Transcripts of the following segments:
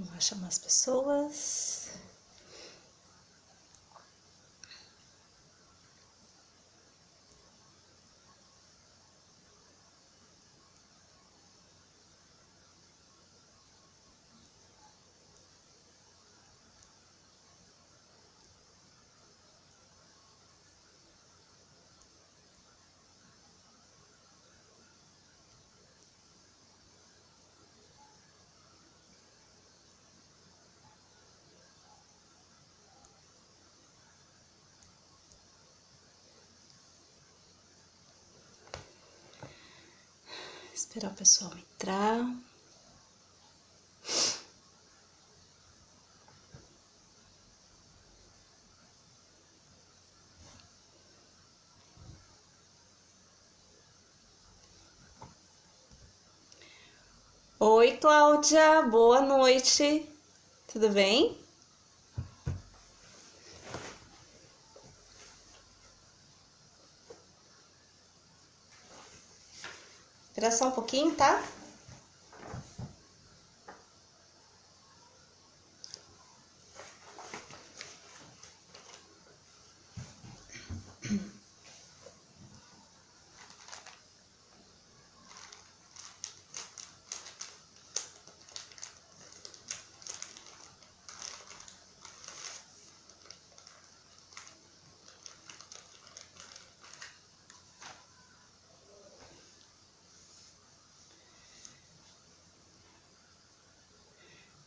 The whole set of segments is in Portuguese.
Vamos chamar as pessoas. Esperar o pessoal entrar. Oi, Cláudia, boa noite. Tudo bem? Espera só um pouquinho, tá?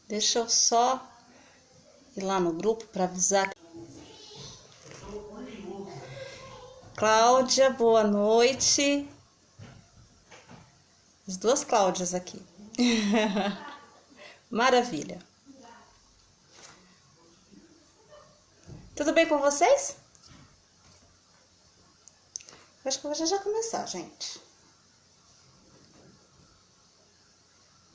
Deixa eu só ir lá no grupo para avisar. Cláudia, boa noite. As duas Cláudias aqui. Maravilha. Tudo bem com vocês? Acho que eu vou já começar, gente.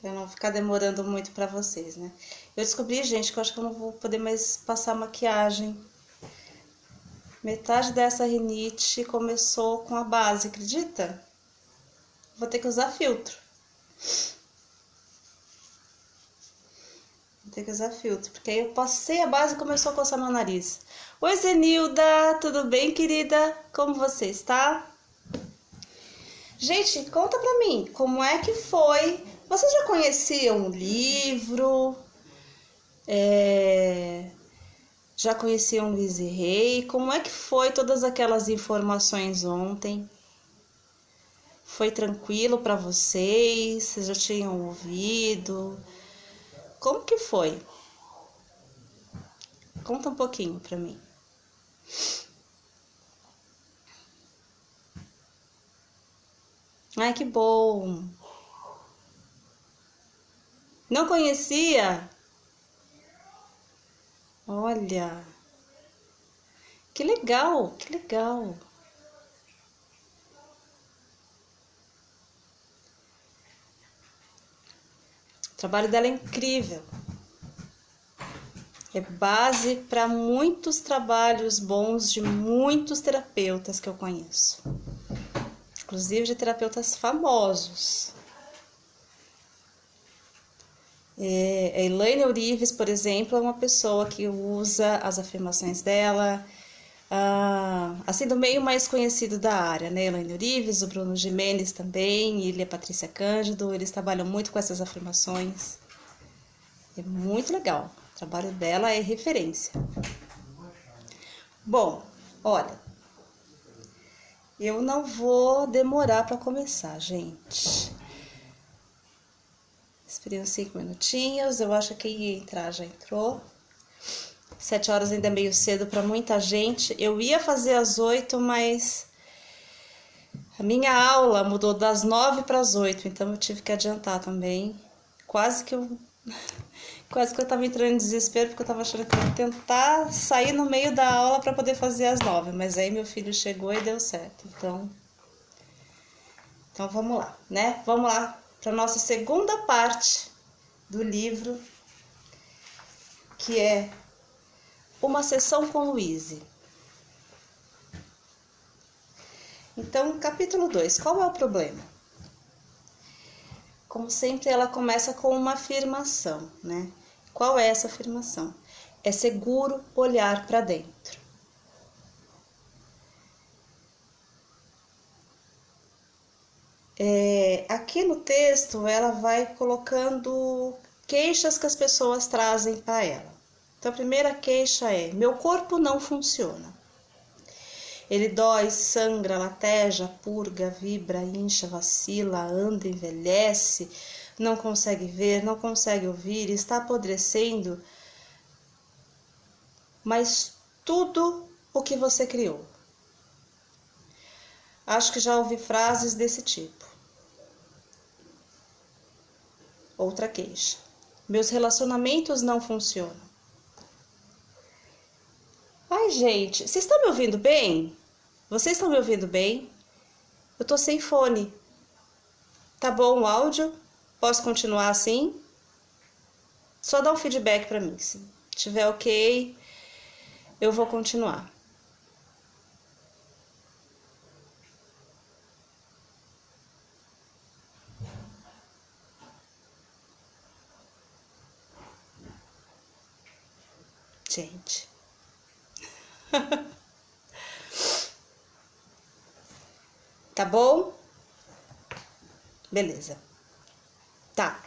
Pra não ficar demorando muito pra vocês, né? Eu descobri, gente, que eu acho que eu não vou poder mais passar maquiagem. Metade dessa rinite começou com a base, acredita? Vou ter que usar filtro. Vou ter que usar filtro, porque aí eu passei a base e começou a coçar meu nariz. Oi, Zenilda, tudo bem, querida? Como você está? Gente, conta pra mim, como é que foi? Vocês já conheciam o livro? Já conheciam Luiz e Rei? Como é que foi todas aquelas informações ontem? Foi tranquilo pra vocês? Vocês já tinham ouvido? Como que foi? Conta um pouquinho pra mim. Ai, que bom! Não conhecia? Olha, que legal, que legal. O trabalho dela é incrível. É base para muitos trabalhos bons de muitos terapeutas que eu conheço. Inclusive de terapeutas famosos. A Elaine Orives, por exemplo, é uma pessoa que usa as afirmações dela, assim, do meio mais conhecido da área, né? Elaine Orives, o Bruno Gimenez também, ele e a Patrícia Cândido, eles trabalham muito com essas afirmações. É muito legal, o trabalho dela é referência. Bom, olha, eu não vou demorar para começar, gente. Esperei uns 5 minutinhos, eu acho que quem ia entrar já entrou. 7 horas ainda é meio cedo para muita gente. Eu ia fazer às 8, mas a minha aula mudou das 9 para as 8, então eu tive que adiantar também. Quase que eu tava entrando em desespero, porque eu tava achando que eu ia tentar sair no meio da aula para poder fazer às 9, mas aí meu filho chegou e deu certo. Então vamos lá, né? Vamos lá para nossa segunda parte do livro, que é Uma Sessão com Louise. Então, capítulo 2, qual é o problema? Como sempre, ela começa com uma afirmação, né? Qual é essa afirmação? É seguro olhar para dentro. Aqui no texto, ela vai colocando queixas que as pessoas trazem para ela. Então, a primeira queixa é: meu corpo não funciona. Ele dói, sangra, lateja, purga, vibra, incha, vacila, anda, envelhece, não consegue ver, não consegue ouvir, está apodrecendo, mas tudo o que você criou. Acho que já ouvi frases desse tipo. Outra queixa: meus relacionamentos não funcionam. Ai, gente, vocês estão me ouvindo bem? Vocês estão me ouvindo bem? Eu tô sem fone. Tá bom o áudio? Posso continuar assim? Só dá um feedback pra mim. Se tiver ok, eu vou continuar. Gente. Tá bom? Beleza. Tá.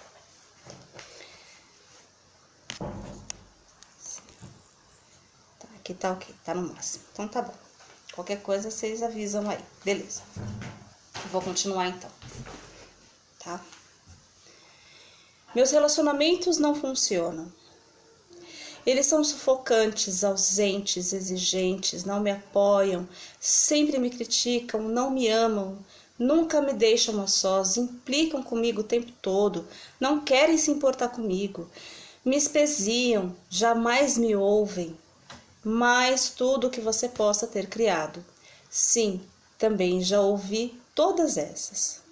Aqui tá ok, tá no máximo. Então tá bom. Qualquer coisa vocês avisam aí. Beleza. Vou continuar então. Tá? Meus relacionamentos não funcionam. Eles são sufocantes, ausentes, exigentes, não me apoiam, sempre me criticam, não me amam, nunca me deixam a sós, implicam comigo o tempo todo, não querem se importar comigo, me espeziam, jamais me ouvem, mais tudo que você possa ter criado. Sim, também já ouvi todas essas.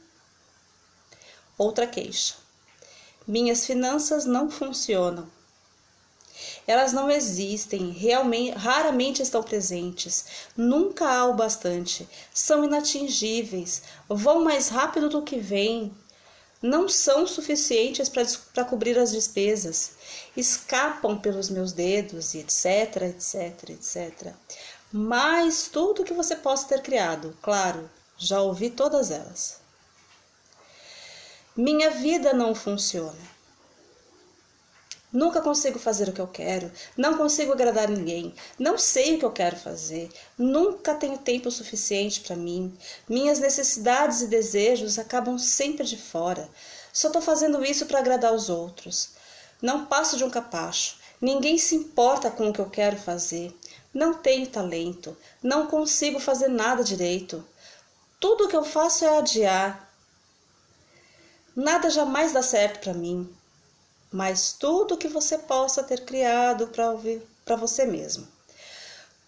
Outra queixa: minhas finanças não funcionam. Elas não existem, realmente, raramente estão presentes, nunca há o bastante, são inatingíveis, vão mais rápido do que vêm, não são suficientes para cobrir as despesas, escapam pelos meus dedos, e etc, etc, etc. Mas tudo que você possa ter criado, claro, já ouvi todas elas. Minha vida não funciona. Nunca consigo fazer o que eu quero, não consigo agradar ninguém, não sei o que eu quero fazer, nunca tenho tempo suficiente para mim, minhas necessidades e desejos acabam sempre de fora, só estou fazendo isso para agradar os outros. Não passo de um capacho, ninguém se importa com o que eu quero fazer, não tenho talento, não consigo fazer nada direito, tudo o que eu faço é adiar, nada jamais dá certo para mim. Mas tudo que você possa ter criado para você mesmo.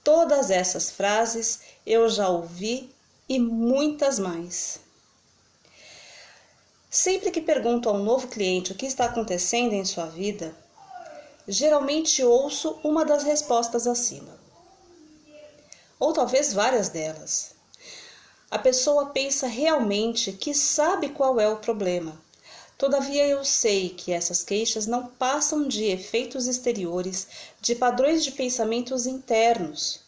Todas essas frases eu já ouvi e muitas mais. Sempre que pergunto a um novo cliente o que está acontecendo em sua vida, geralmente ouço uma das respostas acima. Ou talvez várias delas. A pessoa pensa realmente que sabe qual é o problema. Todavia eu sei que essas queixas não passam de efeitos exteriores, de padrões de pensamentos internos.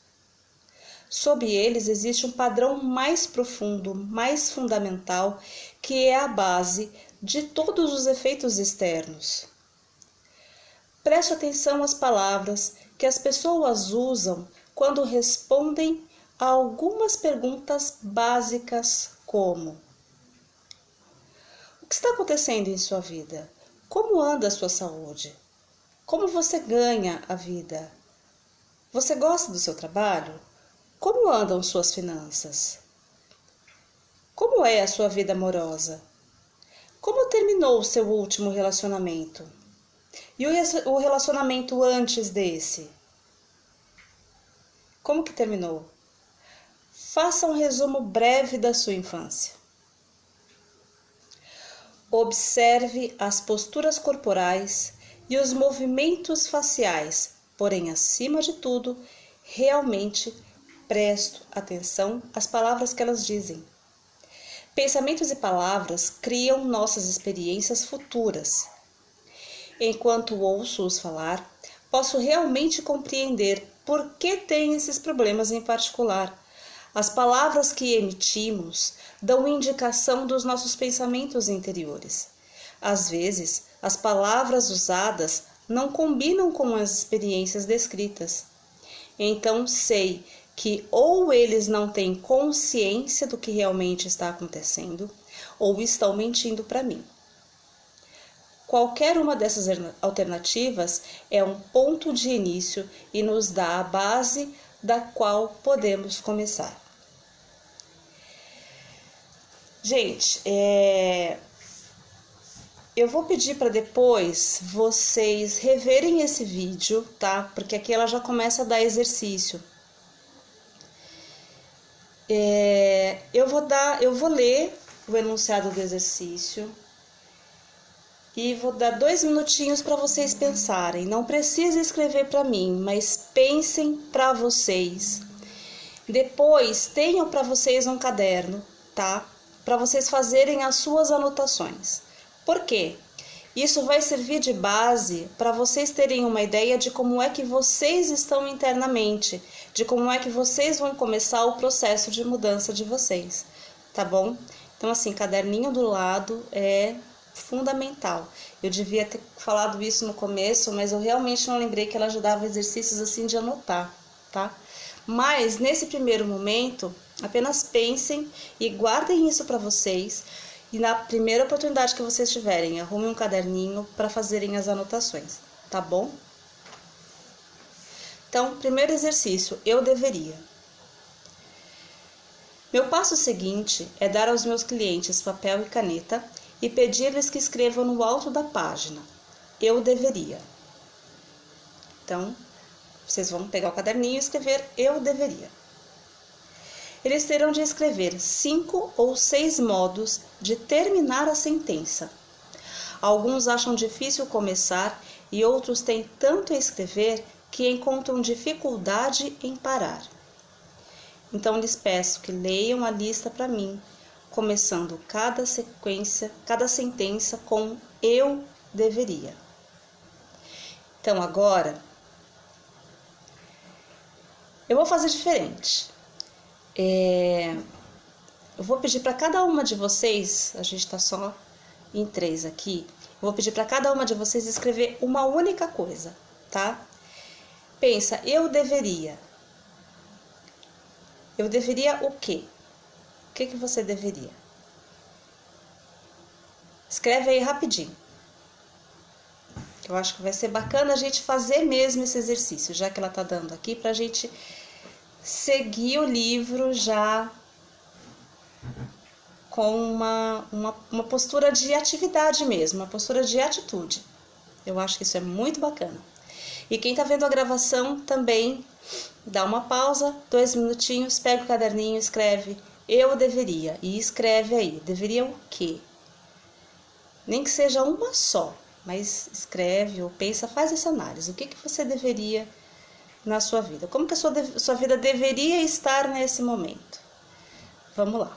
Sob eles existe um padrão mais profundo, mais fundamental, que é a base de todos os efeitos externos. Preste atenção às palavras que as pessoas usam quando respondem a algumas perguntas básicas como: o que está acontecendo em sua vida? Como anda a sua saúde? Como você ganha a vida? Você gosta do seu trabalho? Como andam suas finanças? Como é a sua vida amorosa? Como terminou o seu último relacionamento? E o relacionamento antes desse? Como que terminou? Faça um resumo breve da sua infância. Observe as posturas corporais e os movimentos faciais, porém, acima de tudo, realmente presto atenção às palavras que elas dizem. Pensamentos e palavras criam nossas experiências futuras. Enquanto ouço-os falar, posso realmente compreender por que têm esses problemas em particular. As palavras que emitimos dão indicação dos nossos pensamentos interiores. Às vezes, as palavras usadas não combinam com as experiências descritas. Então sei que ou eles não têm consciência do que realmente está acontecendo, ou estão mentindo para mim. Qualquer uma dessas alternativas é um ponto de início e nos dá a base da qual podemos começar. Gente, eu vou pedir para depois vocês reverem esse vídeo, tá? Porque aqui ela já começa a dar exercício. Eu vou ler o enunciado do exercício e vou dar 2 minutinhos para vocês pensarem. Não precisa escrever para mim, mas pensem para vocês. Depois tenham para vocês um caderno, tá? Para vocês fazerem as suas anotações. Por quê? Isso vai servir de base para vocês terem uma ideia de como é que vocês estão internamente, de como é que vocês vão começar o processo de mudança de vocês, tá bom? Então, assim, caderninho do lado é fundamental. Eu devia ter falado isso no começo, mas eu realmente não lembrei que ela ajudava exercícios assim de anotar, tá? Mas, nesse primeiro momento, apenas pensem e guardem isso para vocês. E na primeira oportunidade que vocês tiverem, arrumem um caderninho para fazerem as anotações, tá bom? Então, primeiro exercício, eu deveria. Meu passo seguinte é dar aos meus clientes papel e caneta e pedir-lhes que escrevam no alto da página, eu deveria. Então, vocês vão pegar o caderninho e escrever eu deveria. Eles terão de escrever 5 ou 6 modos de terminar a sentença. Alguns acham difícil começar e outros têm tanto a escrever que encontram dificuldade em parar. Então lhes peço que leiam a lista para mim, começando cada sentença com eu deveria. Então agora eu vou fazer diferente. Eu vou pedir para cada uma de vocês, a gente está só em 3 aqui, eu vou pedir para cada uma de vocês escrever uma única coisa, tá? Pensa, eu deveria. Eu deveria o quê? O que você deveria? Escreve aí rapidinho. Eu acho que vai ser bacana a gente fazer mesmo esse exercício, já que ela tá dando aqui, pra gente seguir o livro já com uma postura de atividade mesmo, uma postura de atitude. Eu acho que isso é muito bacana. E quem tá vendo a gravação também, dá uma pausa, 2 minutinhos, pega o caderninho, escreve eu deveria e escreve aí, deveria o quê? Nem que seja uma só, mas escreve ou pensa, faz essa análise. O que você deveria na sua vida? Como que a sua vida deveria estar nesse momento? Vamos lá.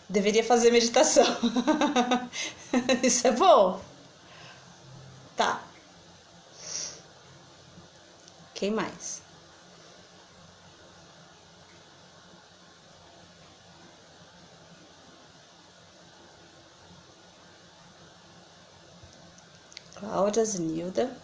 Deveria fazer meditação. Isso é bom. Tá. Quem mais? Cláudia, Zinilda.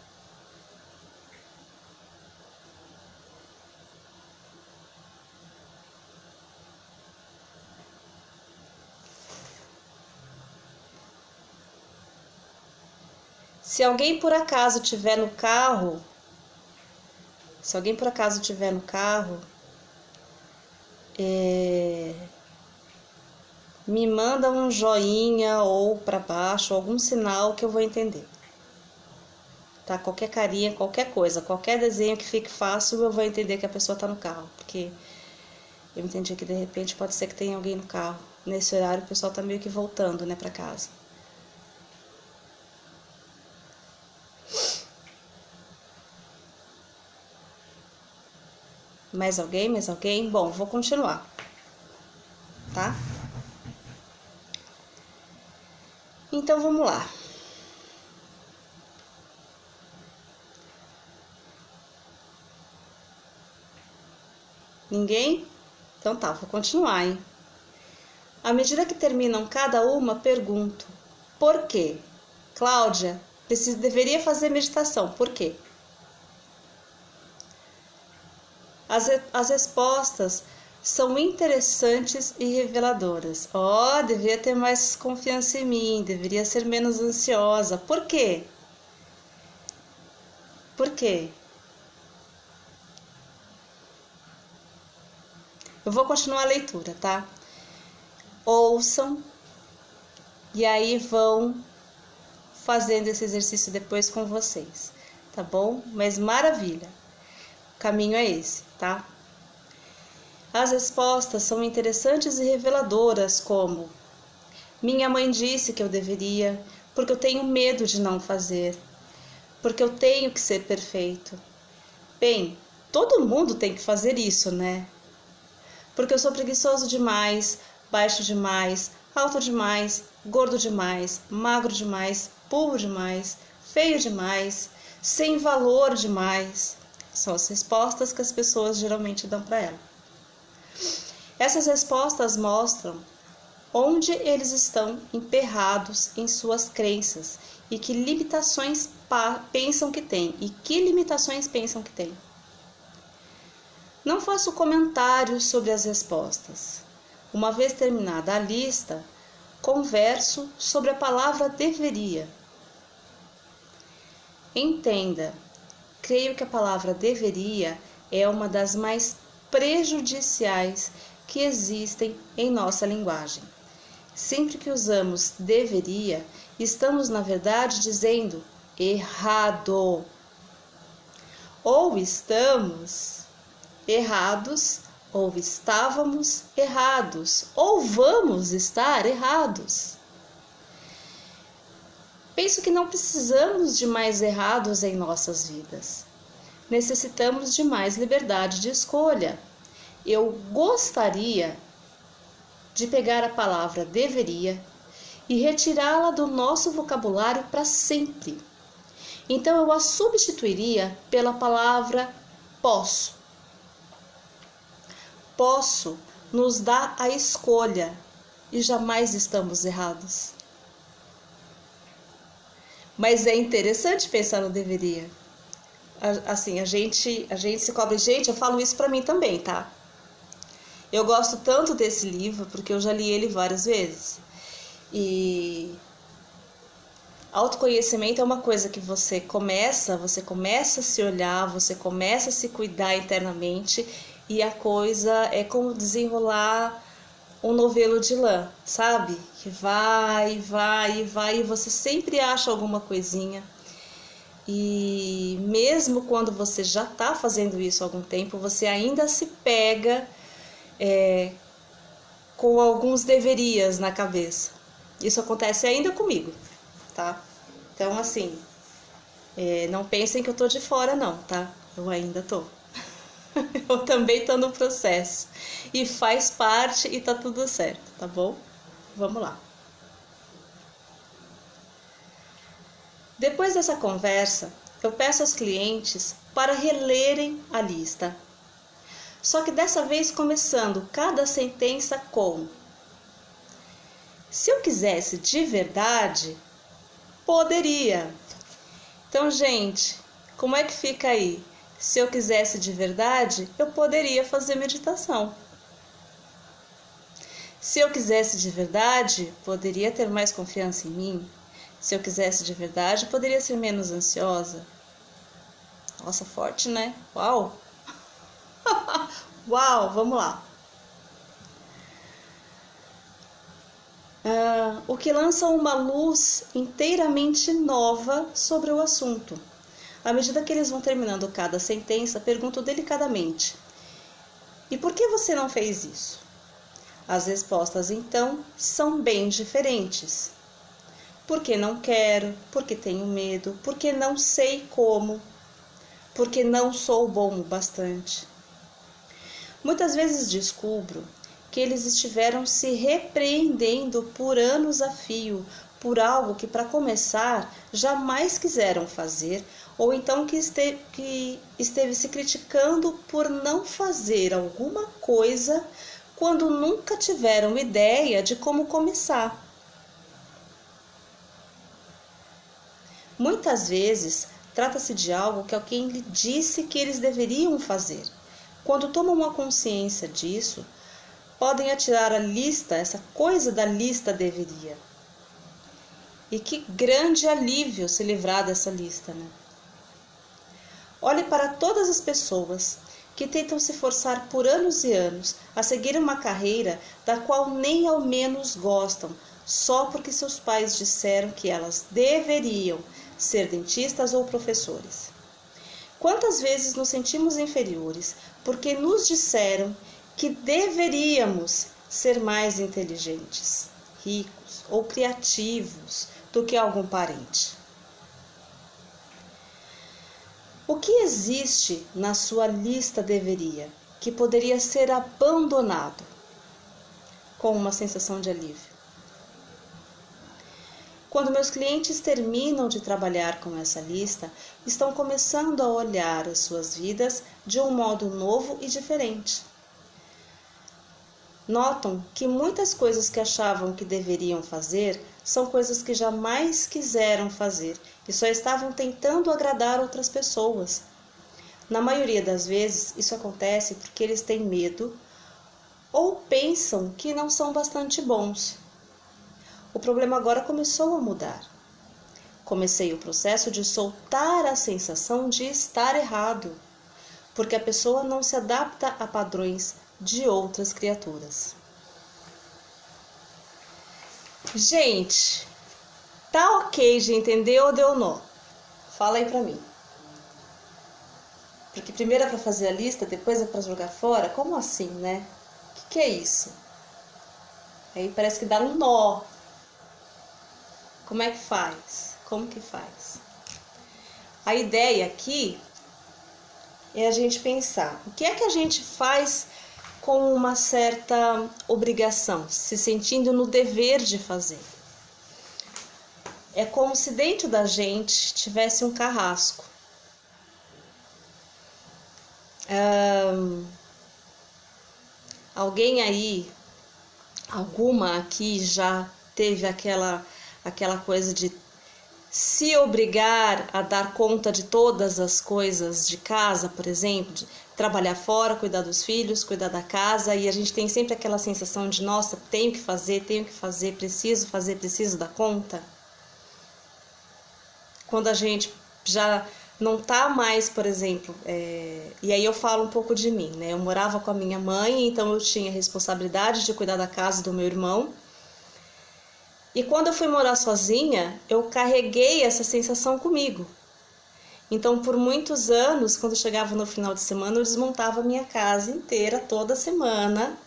Se alguém por acaso tiver no carro, me manda um joinha ou para baixo, algum sinal que eu vou entender. Tá? Qualquer carinha, qualquer coisa, qualquer desenho que fique fácil, eu vou entender que a pessoa tá no carro, porque eu entendi que de repente pode ser que tenha alguém no carro. Nesse horário o pessoal tá meio que voltando, né, para casa. Mais alguém? Mais alguém? Bom, vou continuar, tá? Então vamos lá. Ninguém? Então tá, vou continuar, hein? À medida que terminam cada uma, pergunto: por quê? Cláudia, deveria fazer meditação, por quê? As respostas são interessantes e reveladoras. Deveria ter mais confiança em mim, deveria ser menos ansiosa. Por quê? Por quê? Eu vou continuar a leitura, tá? Ouçam e aí vão fazendo esse exercício depois com vocês, tá bom? Mas maravilha, o caminho é esse, tá? As respostas são interessantes e reveladoras, como: minha mãe disse que eu deveria, porque eu tenho medo de não fazer, porque eu tenho que ser perfeito. Bem, todo mundo tem que fazer isso, né? Porque eu sou preguiçoso demais, baixo demais, alto demais, gordo demais, magro demais, burro demais, feio demais, sem valor demais. São as respostas que as pessoas geralmente dão para ela. Essas respostas mostram onde eles estão emperrados em suas crenças e que limitações pensam que têm e que limitações pensam que têm. Não faço comentários sobre as respostas. Uma vez terminada a lista, converso sobre a palavra deveria. Entenda, creio que a palavra deveria é uma das mais prejudiciais que existem em nossa linguagem. Sempre que usamos deveria, estamos na verdade dizendo errado. Ou estamos errados, ou estávamos errados, ou vamos estar errados. Penso que não precisamos de mais errados em nossas vidas. Necessitamos de mais liberdade de escolha. Eu gostaria de pegar a palavra deveria e retirá-la do nosso vocabulário para sempre. Então eu a substituiria pela palavra posso. Posso nos dá a escolha e jamais estamos errados. Mas é interessante pensar no deveria. Assim, a gente se cobra. Gente, eu falo isso pra mim também, tá? Eu gosto tanto desse livro porque eu já li ele várias vezes. E autoconhecimento é uma coisa que você começa a se olhar, você começa a se cuidar internamente. E a coisa é como desenrolar um novelo de lã, sabe? Que vai, e você sempre acha alguma coisinha. E mesmo quando você já está fazendo isso há algum tempo, você ainda se pega com alguns deverias na cabeça. Isso acontece ainda comigo, tá? Então, assim, não pensem que eu tô de fora não, tá? Eu ainda tô. Eu também tô no processo. E faz parte e tá tudo certo, tá bom? Vamos lá. Depois dessa conversa, eu peço aos clientes para relerem a lista. Só que dessa vez começando cada sentença com: se eu quisesse de verdade, poderia. Então, gente, como é que fica aí? Se eu quisesse de verdade, eu poderia fazer meditação. Se eu quisesse de verdade, poderia ter mais confiança em mim. Se eu quisesse de verdade, poderia ser menos ansiosa. Nossa, forte, né? Uau! Uau, vamos lá. O que lança uma luz inteiramente nova sobre o assunto. À medida que eles vão terminando cada sentença, pergunto delicadamente: e por que você não fez isso? As respostas, então, são bem diferentes. Porque não quero, porque tenho medo, porque não sei como, porque não sou bom o bastante. Muitas vezes descubro que eles estiveram se repreendendo por anos a fio por algo que, para começar, jamais quiseram fazer, ou então que esteve se criticando por não fazer alguma coisa quando nunca tiveram ideia de como começar. Muitas vezes, trata-se de algo que alguém lhe disse que eles deveriam fazer. Quando tomam a consciência disso, podem atirar a lista, essa coisa da lista deveria. E que grande alívio se livrar dessa lista, né? Olhe para todas as pessoas que tentam se forçar por anos e anos a seguir uma carreira da qual nem ao menos gostam, só porque seus pais disseram que elas deveriam ser dentistas ou professores. Quantas vezes nos sentimos inferiores porque nos disseram que deveríamos ser mais inteligentes, ricos ou criativos do que algum parente? O que existe na sua lista deveria que poderia ser abandonado com uma sensação de alívio? Quando meus clientes terminam de trabalhar com essa lista, estão começando a olhar as suas vidas de um modo novo e diferente. Notam que muitas coisas que achavam que deveriam fazer são coisas que jamais quiseram fazer e só estavam tentando agradar outras pessoas. Na maioria das vezes, isso acontece porque eles têm medo ou pensam que não são bastante bons. O problema agora começou a mudar. Comecei o processo de soltar a sensação de estar errado, porque a pessoa não se adapta a padrões de outras criaturas. Gente, tá ok de entender ou deu nó? Fala aí pra mim. Porque primeiro é pra fazer a lista, depois é pra jogar fora? Como assim, né? O que é isso? Aí parece que dá um nó. Como é que faz? Como que faz? A ideia aqui é a gente pensar o que é que a gente faz com uma certa obrigação, se sentindo no dever de fazer. É como se dentro da gente tivesse um carrasco. Alguém aí, alguma aqui já teve aquela coisa de se obrigar a dar conta de todas as coisas de casa, por exemplo, de trabalhar fora, cuidar dos filhos, cuidar da casa, e a gente tem sempre aquela sensação de, nossa, tenho que fazer, preciso dar conta. Quando a gente já não tá mais, por exemplo, e aí eu falo um pouco de mim, né? Eu morava com a minha mãe, então eu tinha a responsabilidade de cuidar da casa do meu irmão. E quando eu fui morar sozinha, eu carreguei essa sensação comigo. Então, por muitos anos, quando chegava no final de semana, eu desmontava a minha casa inteira, toda semana.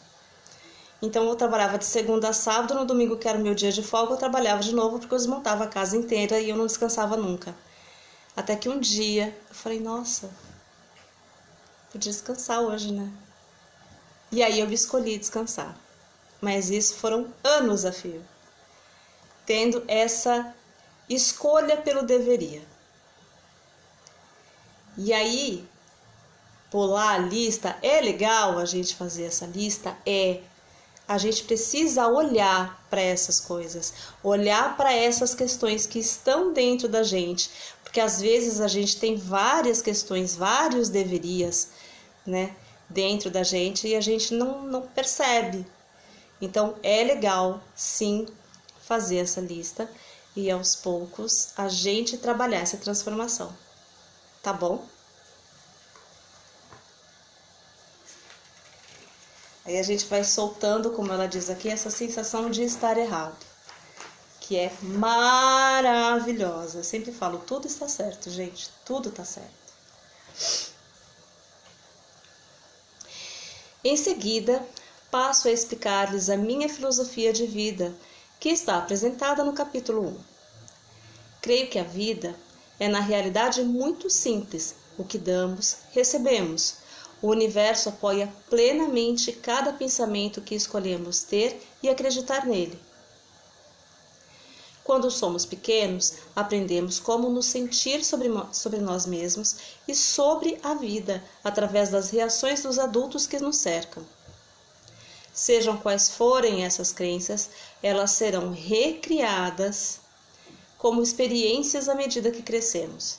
Então, eu trabalhava de segunda a sábado, no domingo, que era o meu dia de folga, eu trabalhava de novo, porque eu desmontava a casa inteira e eu não descansava nunca. Até que um dia, eu falei, nossa, podia descansar hoje, né? E aí eu escolhi descansar. Mas isso foram anos a fio, tendo essa escolha pelo deveria. E aí, pular a lista, é legal a gente fazer essa lista? A gente precisa olhar para essas coisas, olhar para essas questões que estão dentro da gente, porque às vezes a gente tem várias questões, vários deverias, né, dentro da gente e a gente não percebe. Então, é legal, sim, fazer essa lista e aos poucos a gente trabalhar essa transformação, tá bom? Aí a gente vai soltando, como ela diz aqui, essa sensação de estar errado, que é maravilhosa. Eu sempre falo, tudo está certo, gente, tudo está certo. Em seguida, passo a explicar-lhes a minha filosofia de vida, que está apresentada no capítulo 1. Creio que a vida é, na realidade, muito simples. O que damos, recebemos. O universo apoia plenamente cada pensamento que escolhemos ter e acreditar nele. Quando somos pequenos, aprendemos como nos sentir sobre nós mesmos e sobre a vida, através das reações dos adultos que nos cercam. Sejam quais forem essas crenças, elas serão recriadas como experiências à medida que crescemos.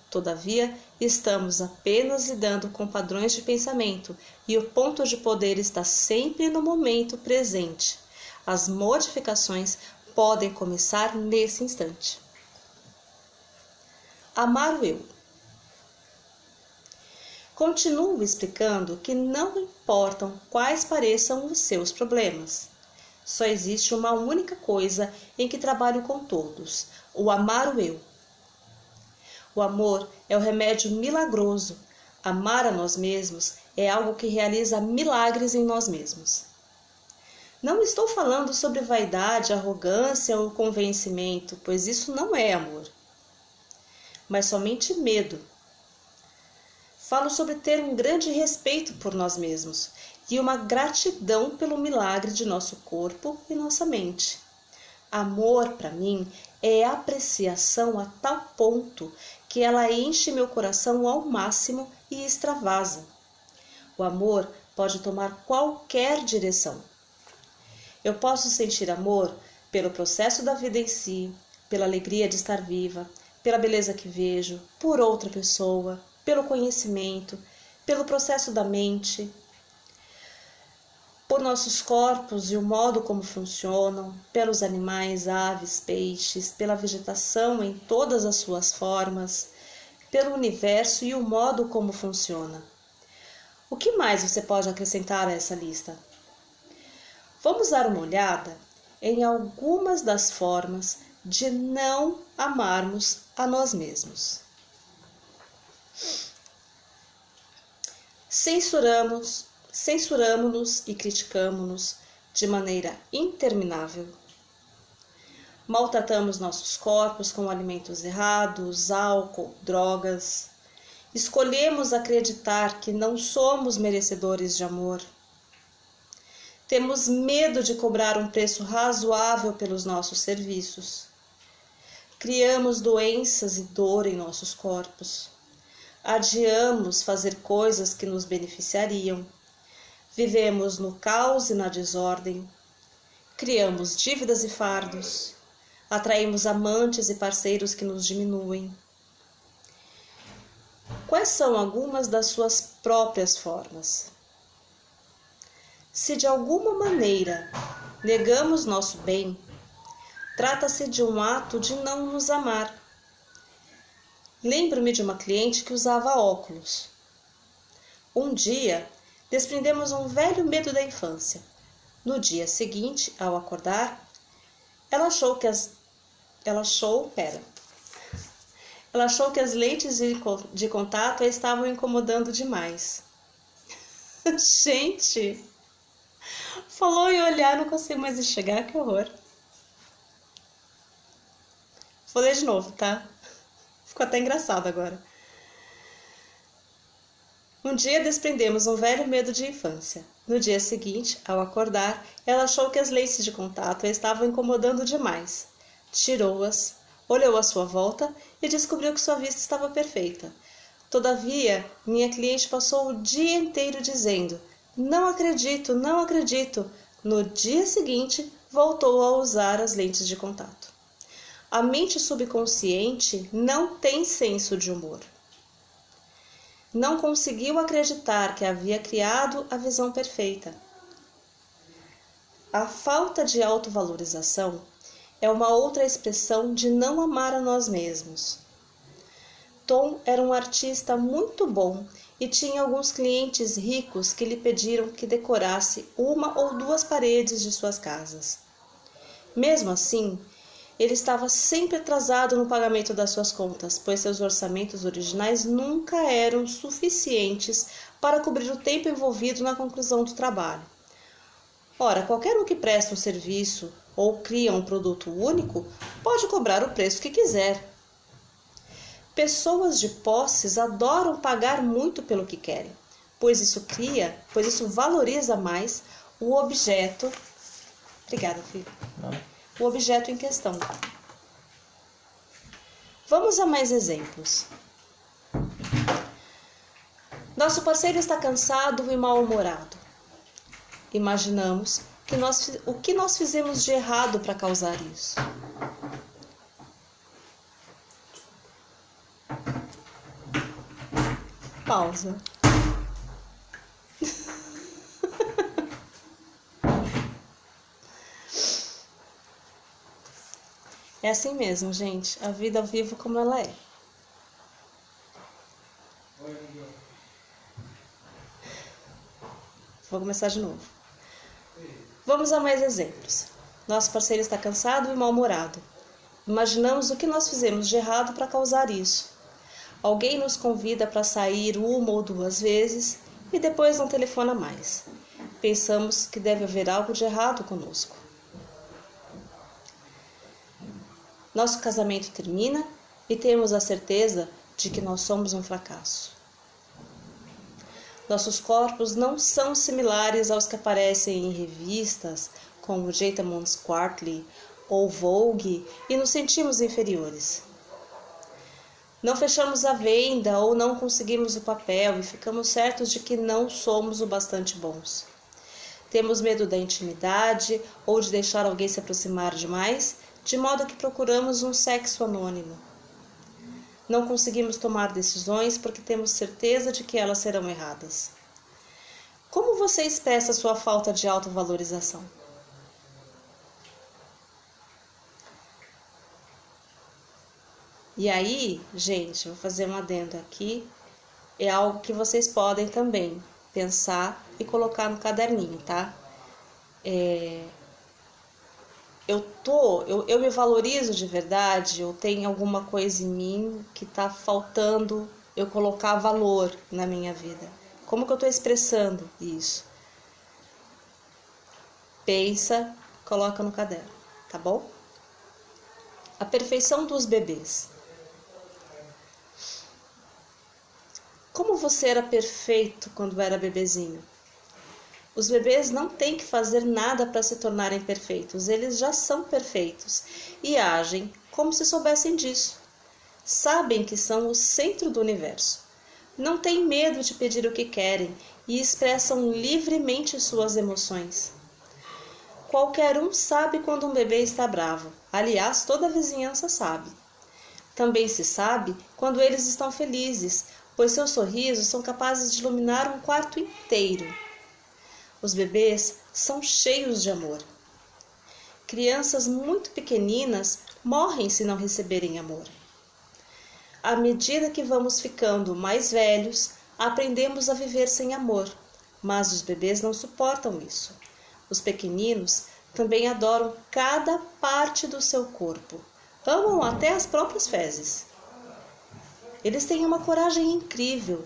Todavia, estamos apenas lidando com padrões de pensamento e o ponto de poder está sempre no momento presente. As modificações podem começar nesse instante. Amar o eu. Continuo explicando que não importam quais pareçam os seus problemas. Só existe uma única coisa em que trabalho com todos: o amar o eu. O amor é o remédio milagroso. Amar a nós mesmos é algo que realiza milagres em nós mesmos. Não estou falando sobre vaidade, arrogância ou convencimento, pois isso não é amor, mas somente medo. Falo sobre ter um grande respeito por nós mesmos e uma gratidão pelo milagre de nosso corpo e nossa mente. Amor, para mim, é apreciação a tal ponto que ela enche meu coração ao máximo e extravasa. O amor pode tomar qualquer direção. Eu posso sentir amor pelo processo da vida em si, pela alegria de estar viva, pela beleza que vejo, por outra pessoa, pelo conhecimento, pelo processo da mente, por nossos corpos e o modo como funcionam, pelos animais, aves, peixes, pela vegetação em todas as suas formas, pelo universo e o modo como funciona. O que mais você pode acrescentar a essa lista? Vamos dar uma olhada em algumas das formas de não amarmos a nós mesmos. Censuramo-nos e criticamo-nos de maneira interminável. Maltratamos nossos corpos com alimentos errados, álcool, drogas. Escolhemos acreditar que não somos merecedores de amor. Temos medo de cobrar um preço razoável pelos nossos serviços. Criamos doenças e dor em nossos corpos. Adiamos fazer coisas que nos beneficiariam. Vivemos no caos e na desordem. Criamos dívidas e fardos. Atraímos amantes e parceiros que nos diminuem. Quais são algumas das suas próprias formas? Se de alguma maneira negamos nosso bem, trata-se de um ato de não nos amar. Lembro-me de uma cliente que usava óculos. Um dia, desprendemos um velho medo da infância. No dia seguinte, ao acordar, ela achou que as lentes de contato a estavam incomodando demais. Gente, falou em olhar, não consigo mais enxergar, que horror. Vou ler de novo, tá? Ficou até engraçado agora. Um dia desprendemos um velho medo de infância. No dia seguinte, ao acordar, ela achou que as lentes de contato a estavam incomodando demais. Tirou-as, olhou à sua volta e descobriu que sua vista estava perfeita. Todavia, minha cliente passou o dia inteiro dizendo: "Não acredito, não acredito". No dia seguinte, voltou a usar as lentes de contato. A mente subconsciente não tem senso de humor. Não conseguiu acreditar que havia criado a visão perfeita. A falta de autovalorização é uma outra expressão de não amar a nós mesmos. Tom era um artista muito bom e tinha alguns clientes ricos que lhe pediram que decorasse uma ou duas paredes de suas casas. Mesmo assim, ele estava sempre atrasado no pagamento das suas contas, pois seus orçamentos originais nunca eram suficientes para cobrir o tempo envolvido na conclusão do trabalho. Ora, qualquer um que presta um serviço ou cria um produto único pode cobrar o preço que quiser. Pessoas de posses adoram pagar muito pelo que querem, pois isso valoriza mais o objeto. Obrigada, filho. O objeto em questão. Vamos a mais exemplos. Nosso parceiro está cansado e mal-humorado. Imaginamos o que nós fizemos de errado para causar isso. Pausa. É assim mesmo, gente. A vida ao vivo como ela é. Vou começar de novo. Vamos a mais exemplos. Nosso parceiro está cansado e mal-humorado. Imaginamos o que nós fizemos de errado para causar isso. Alguém nos convida para sair 1 ou 2 vezes e depois não telefona mais. Pensamos que deve haver algo de errado conosco. Nosso casamento termina e temos a certeza de que nós somos um fracasso. Nossos corpos não são similares aos que aparecem em revistas como Gentleman's Quarterly ou Vogue e nos sentimos inferiores. Não fechamos a venda ou não conseguimos o papel e ficamos certos de que não somos o bastante bons. Temos medo da intimidade ou de deixar alguém se aproximar demais, de modo que procuramos um sexo anônimo. Não conseguimos tomar decisões porque temos certeza de que elas serão erradas. Como você expressa sua falta de autovalorização? E aí, gente, vou fazer um adendo aqui. É algo que vocês podem também pensar e colocar no caderninho, tá? Eu me valorizo de verdade, eu tenho alguma coisa em mim que está faltando eu colocar valor na minha vida. Como que eu estou expressando isso? Pensa, coloca no caderno, tá bom? A perfeição dos bebês. Como você era perfeito quando era bebezinho? Os bebês não têm que fazer nada para se tornarem perfeitos, eles já são perfeitos e agem como se soubessem disso. Sabem que são o centro do universo. Não têm medo de pedir o que querem e expressam livremente suas emoções. Qualquer um sabe quando um bebê está bravo, aliás, toda a vizinhança sabe. Também se sabe quando eles estão felizes, pois seus sorrisos são capazes de iluminar um quarto inteiro. Os bebês são cheios de amor. Crianças muito pequeninas morrem se não receberem amor. À medida que vamos ficando mais velhos, aprendemos a viver sem amor, mas os bebês não suportam isso. Os pequeninos também adoram cada parte do seu corpo, amam até as próprias fezes. Eles têm uma coragem incrível.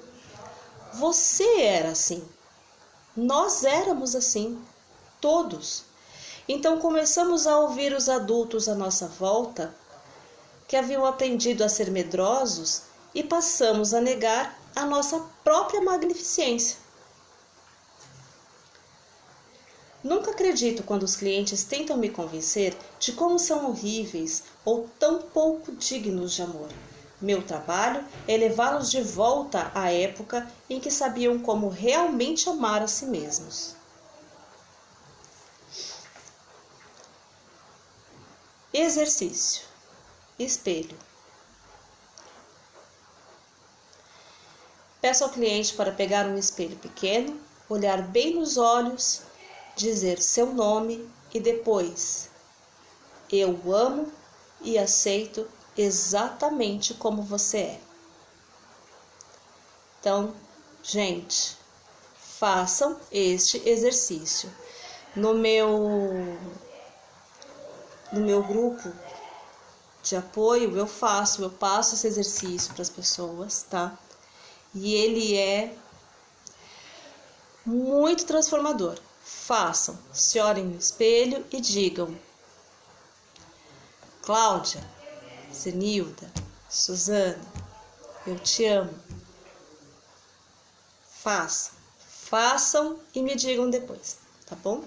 Você era assim. Nós éramos assim, todos. Então começamos a ouvir os adultos à nossa volta, que haviam aprendido a ser medrosos, e passamos a negar a nossa própria magnificência. Nunca acredito quando os clientes tentam me convencer de como são horríveis ou tão pouco dignos de amor. Meu trabalho é levá-los de volta à época em que sabiam como realmente amar a si mesmos. Exercício. Espelho. Peço ao cliente para pegar um espelho pequeno, olhar bem nos olhos, dizer seu nome e depois: eu amo e aceito exatamente como você é. Então, gente, façam este exercício. No meu grupo de apoio, eu passo esse exercício para as pessoas, tá? E ele é muito transformador. Façam, se olhem no espelho e digam: Cláudia, Zenilda, Suzana, eu te amo. Façam e me digam depois, tá bom?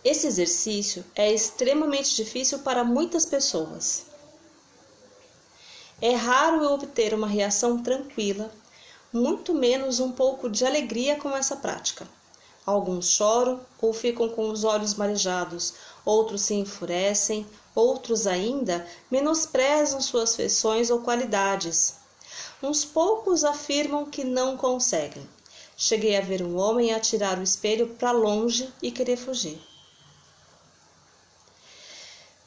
Esse exercício é extremamente difícil para muitas pessoas. É raro eu obter uma reação tranquila, muito menos um pouco de alegria com essa prática. Alguns choram ou ficam com os olhos marejados, outros se enfurecem, outros ainda menosprezam suas feições ou qualidades. Uns poucos afirmam que não conseguem. Cheguei a ver um homem atirar o espelho para longe e querer fugir.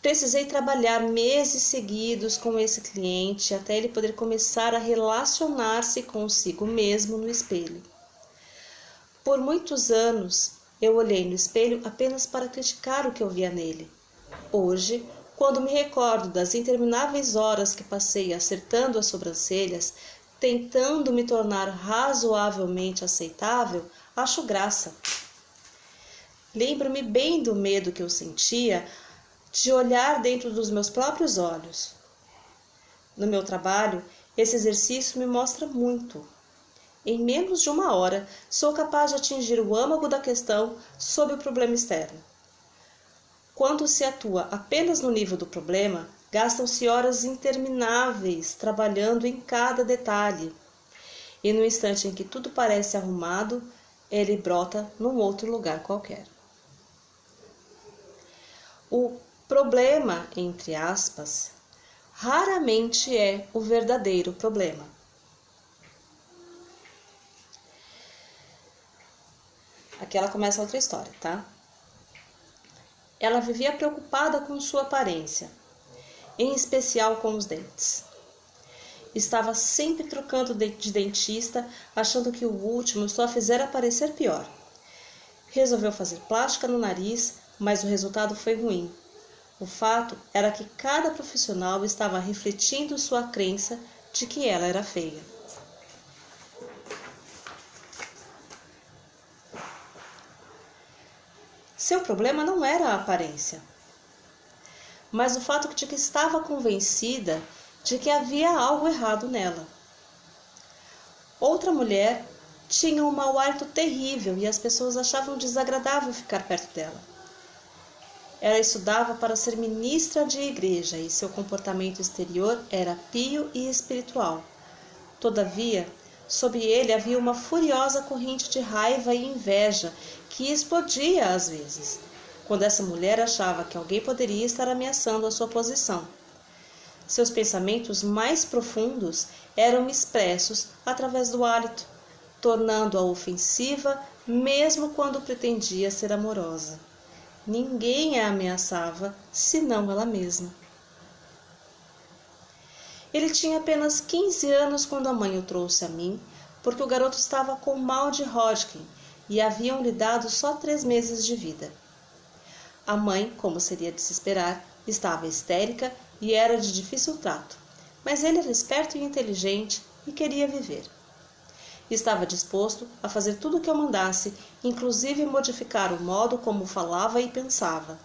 Precisei trabalhar meses seguidos com esse cliente até ele poder começar a relacionar-se consigo mesmo no espelho. Por muitos anos, eu olhei no espelho apenas para criticar o que eu via nele. Hoje, quando me recordo das intermináveis horas que passei acertando as sobrancelhas, tentando me tornar razoavelmente aceitável, acho graça. Lembro-me bem do medo que eu sentia de olhar dentro dos meus próprios olhos. No meu trabalho, esse exercício me mostra muito. Em menos de 1 hora, sou capaz de atingir o âmago da questão sobre o problema externo. Quando se atua apenas no nível do problema, gastam-se horas intermináveis trabalhando em cada detalhe. E no instante em que tudo parece arrumado, ele brota num outro lugar qualquer. O problema, entre aspas, raramente é o verdadeiro problema. Aqui ela começa outra história, tá? Ela vivia preocupada com sua aparência, em especial com os dentes. Estava sempre trocando de dentista, achando que o último só a fizera parecer pior. Resolveu fazer plástica no nariz, mas o resultado foi ruim. O fato era que cada profissional estava refletindo sua crença de que ela era feia. Seu problema não era a aparência, mas o fato de que estava convencida de que havia algo errado nela. Outra mulher tinha um mau hálito terrível e as pessoas achavam desagradável ficar perto dela. Ela estudava para ser ministra de igreja e seu comportamento exterior era pio e espiritual. Todavia, sob ele havia uma furiosa corrente de raiva e inveja que explodia às vezes, quando essa mulher achava que alguém poderia estar ameaçando a sua posição. Seus pensamentos mais profundos eram expressos através do hálito, tornando-a ofensiva mesmo quando pretendia ser amorosa. Ninguém a ameaçava, senão ela mesma. Ele tinha apenas 15 anos quando a mãe o trouxe a mim, porque o garoto estava com mal de Hodgkin e haviam lhe dado só 3 meses de vida. A mãe, como seria de se esperar, estava histérica e era de difícil trato, mas ele era esperto e inteligente e queria viver. Estava disposto a fazer tudo o que eu mandasse, inclusive modificar o modo como falava e pensava.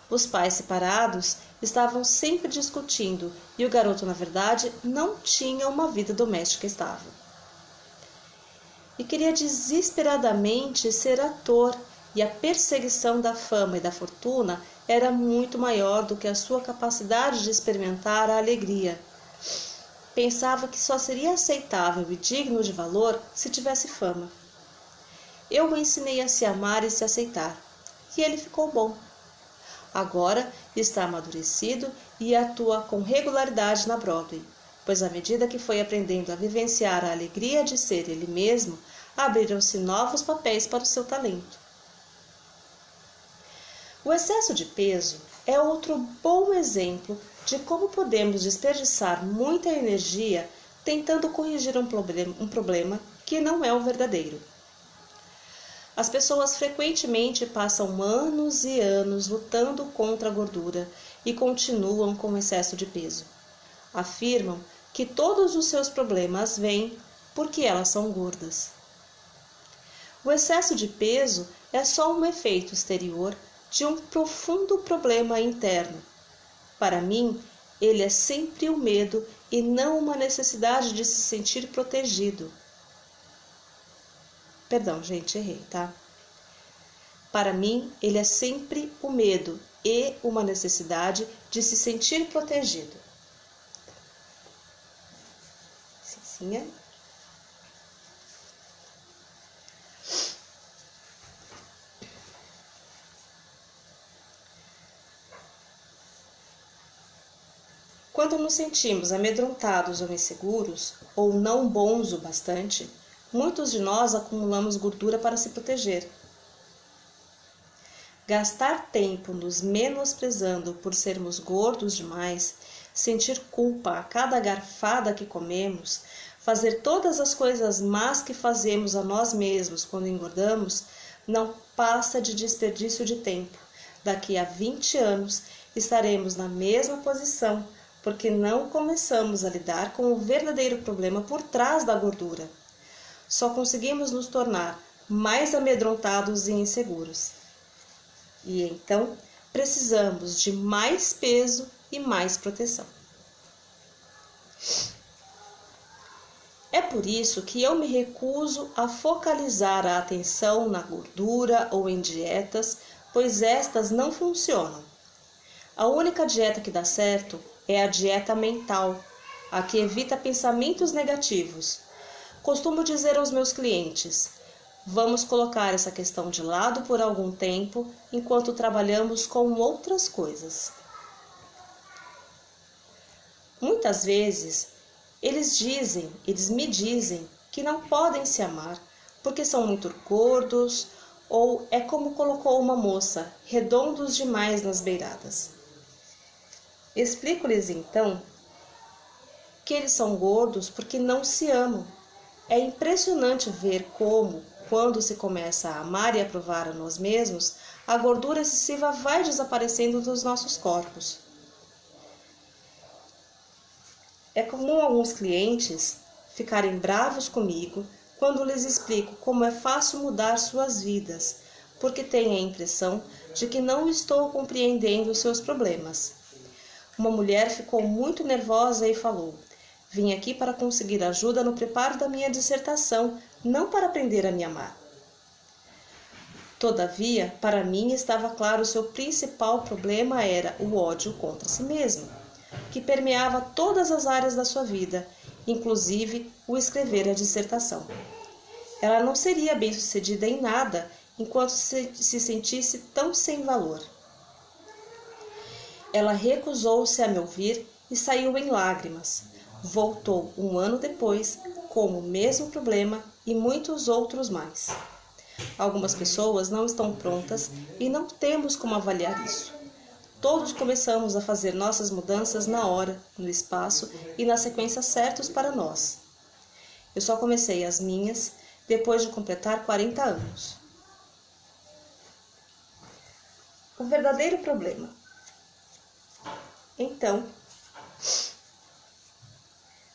Os pais separados estavam sempre discutindo e o garoto, na verdade, não tinha uma vida doméstica estável. E queria desesperadamente ser ator, e a perseguição da fama e da fortuna era muito maior do que a sua capacidade de experimentar a alegria. Pensava que só seria aceitável e digno de valor se tivesse fama. Eu o ensinei a se amar e se aceitar, e ele ficou bom. Agora está amadurecido e atua com regularidade na Broadway, pois à medida que foi aprendendo a vivenciar a alegria de ser ele mesmo, abriram-se novos papéis para o seu talento. O excesso de peso é outro bom exemplo de como podemos desperdiçar muita energia tentando corrigir um problema que não é o verdadeiro. As pessoas frequentemente passam anos e anos lutando contra a gordura e continuam com excesso de peso. Afirmam que todos os seus problemas vêm porque elas são gordas. O excesso de peso é só um efeito exterior de um profundo problema interno. Para mim, ele é sempre o medo e não uma necessidade de se sentir protegido. Perdão, gente, errei, tá? Para mim, ele é sempre o medo e uma necessidade de se sentir protegido. Cicinha. Quando nos sentimos amedrontados ou inseguros, ou não bons o bastante, muitos de nós acumulamos gordura para se proteger. Gastar tempo nos menosprezando por sermos gordos demais, sentir culpa a cada garfada que comemos, fazer todas as coisas más que fazemos a nós mesmos quando engordamos, não passa de desperdício de tempo. Daqui a 20 anos estaremos na mesma posição, porque não começamos a lidar com o verdadeiro problema por trás da gordura. Só conseguimos nos tornar mais amedrontados e inseguros. E então precisamos de mais peso e mais proteção. É por isso que eu me recuso a focalizar a atenção na gordura ou em dietas, pois estas não funcionam. A única dieta que dá certo é a dieta mental, a que evita pensamentos negativos. Costumo dizer aos meus clientes: vamos colocar essa questão de lado por algum tempo, enquanto trabalhamos com outras coisas. Muitas vezes, eles me dizem que não podem se amar, porque são muito gordos, ou é como colocou uma moça, redondos demais nas beiradas. Explico-lhes então que eles são gordos porque não se amam. É impressionante ver como, quando se começa a amar e aprovar a nós mesmos, a gordura excessiva vai desaparecendo dos nossos corpos. É comum alguns clientes ficarem bravos comigo quando lhes explico como é fácil mudar suas vidas, porque têm a impressão de que não estou compreendendo os seus problemas. Uma mulher ficou muito nervosa e falou: vim aqui para conseguir ajuda no preparo da minha dissertação, não para aprender a me amar. Todavia, para mim estava claro seu principal problema era o ódio contra si mesma, que permeava todas as áreas da sua vida, inclusive o escrever a dissertação. Ela não seria bem-sucedida em nada enquanto se sentisse tão sem valor. Ela recusou-se a me ouvir e saiu em lágrimas. Voltou 1 ano depois com o mesmo problema e muitos outros mais. Algumas pessoas não estão prontas e não temos como avaliar isso. Todos começamos a fazer nossas mudanças na hora, no espaço e na sequência certos para nós. Eu só comecei as minhas depois de completar 40 anos. O verdadeiro problema. Então,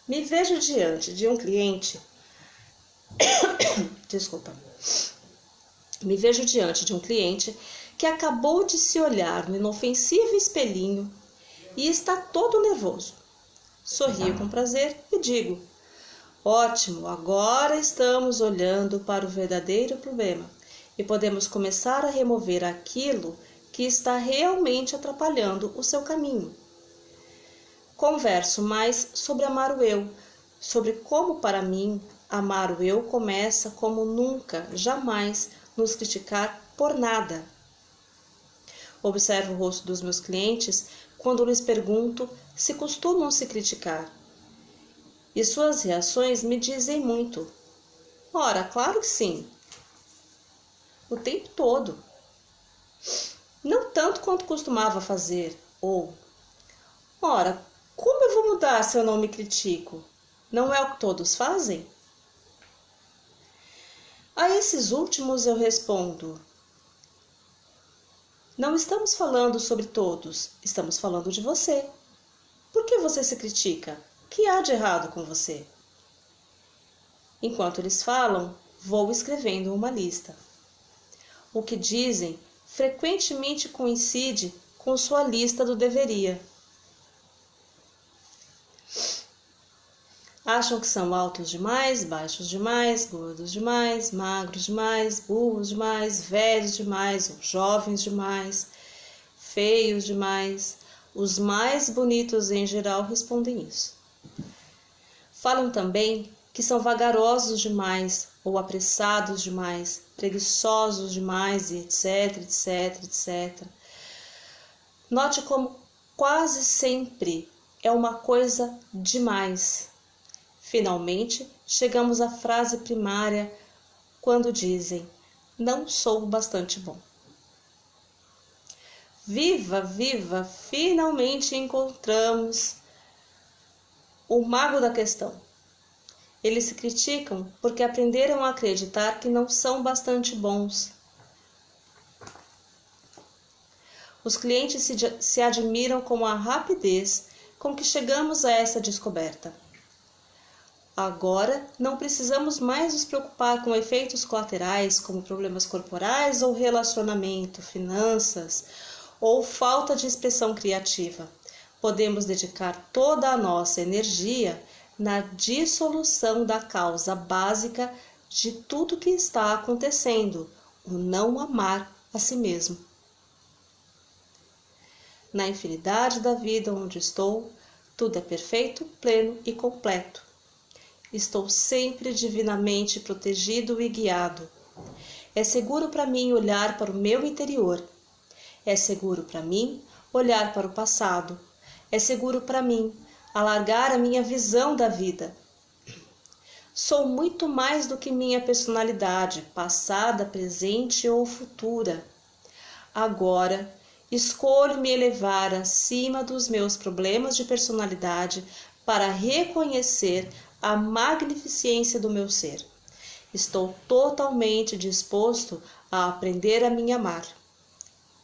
me vejo diante de um cliente. Me vejo diante de um cliente que acabou de se olhar no inofensivo espelhinho e está todo nervoso. Sorrio com prazer e digo: ótimo, agora estamos olhando para o verdadeiro problema e podemos começar a remover aquilo que está realmente atrapalhando o seu caminho. Converso mais sobre amar o eu, sobre como para mim amar o eu começa como nunca, jamais nos criticar por nada. Observo o rosto dos meus clientes quando lhes pergunto se costumam se criticar. E suas reações me dizem muito. Ora, claro que sim. O tempo todo. Não tanto quanto costumava fazer. Ou, ora, como eu vou mudar se eu não me critico? Não é o que todos fazem? A esses últimos eu respondo: não estamos falando sobre todos, estamos falando de você. Por que você se critica? O que há de errado com você? Enquanto eles falam, vou escrevendo uma lista. O que dizem frequentemente coincide com sua lista do deveria. Acham que são altos demais, baixos demais, gordos demais, magros demais, burros demais, velhos demais ou jovens demais, feios demais. Os mais bonitos em geral respondem isso. Falam também que são vagarosos demais ou apressados demais, preguiçosos demais e etc, etc, etc. Note como quase sempre é uma coisa demais. Finalmente, chegamos à frase primária quando dizem: não sou bastante bom. Viva, viva! Finalmente encontramos o mago da questão. Eles se criticam porque aprenderam a acreditar que não são bastante bons. Os clientes se admiram com a rapidez com que chegamos a essa descoberta. Agora, não precisamos mais nos preocupar com efeitos colaterais como problemas corporais ou relacionamento, finanças ou falta de expressão criativa. Podemos dedicar toda a nossa energia na dissolução da causa básica de tudo que está acontecendo, o não amar a si mesmo. Na infinidade da vida onde estou, tudo é perfeito, pleno e completo. Estou sempre divinamente protegido e guiado. É seguro para mim olhar para o meu interior. É seguro para mim olhar para o passado. É seguro para mim alargar a minha visão da vida. Sou muito mais do que minha personalidade, passada, presente ou futura. Agora, escolho me elevar acima dos meus problemas de personalidade para reconhecer a magnificência do meu ser. Estou totalmente disposto a aprender a me amar.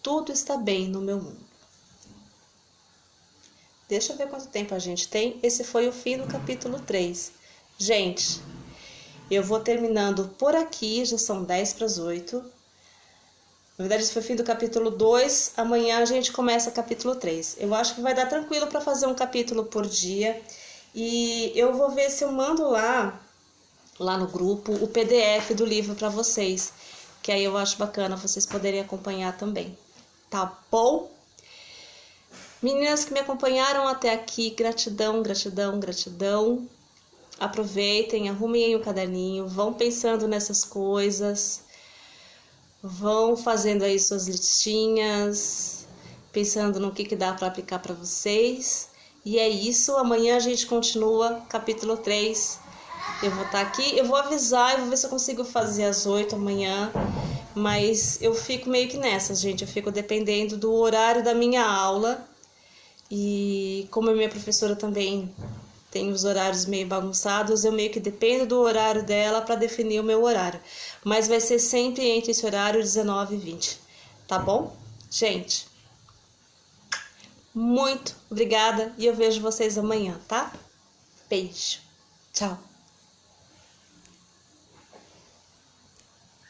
Tudo está bem no meu mundo. Deixa eu ver quanto tempo a gente tem. Esse foi o fim do capítulo 3. Gente, eu vou terminando por aqui, já são 10 para as 8. Na verdade, esse foi o fim do capítulo 2. Amanhã a gente começa o capítulo 3. Eu acho que vai dar tranquilo para fazer um capítulo por dia. E eu vou ver se eu mando lá no grupo o PDF do livro para vocês, que aí eu acho bacana vocês poderem acompanhar também, tá bom? Meninas que me acompanharam até aqui, gratidão, gratidão, gratidão. Aproveitem, arrumem aí o caderninho, vão pensando nessas coisas, vão fazendo aí suas listinhas, pensando no que dá para aplicar para vocês. E é isso, amanhã a gente continua capítulo 3. Eu vou estar aqui, eu vou avisar, eu vou ver se eu consigo fazer às 8 amanhã, mas eu fico meio que nessa, gente, eu fico dependendo do horário da minha aula, e como a minha professora também tem os horários meio bagunçados, eu meio que dependo do horário dela para definir o meu horário, mas vai ser sempre entre esse horário 19 e 20, tá bom? Gente, muito obrigada e eu vejo vocês amanhã, tá? Beijo. Tchau.